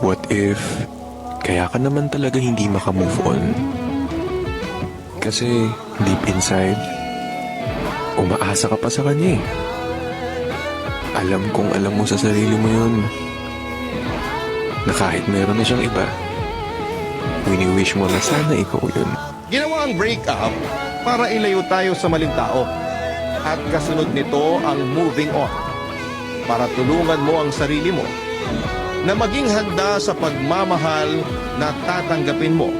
What if, kaya ka naman talaga hindi makamove on? Kasi, deep inside, umaasa ka pa sa kanya eh. Alam kong alam mo sa sarili mo yun, na kahit meron na siyang iba, wini-wish mo na sana ikaw yun. Ginawa ang breakup para ilayo tayo sa maling tao. At kasunod nito ang moving on. Para tulungan mo ang sarili mo na maging handa sa pagmamahal na tatanggapin mo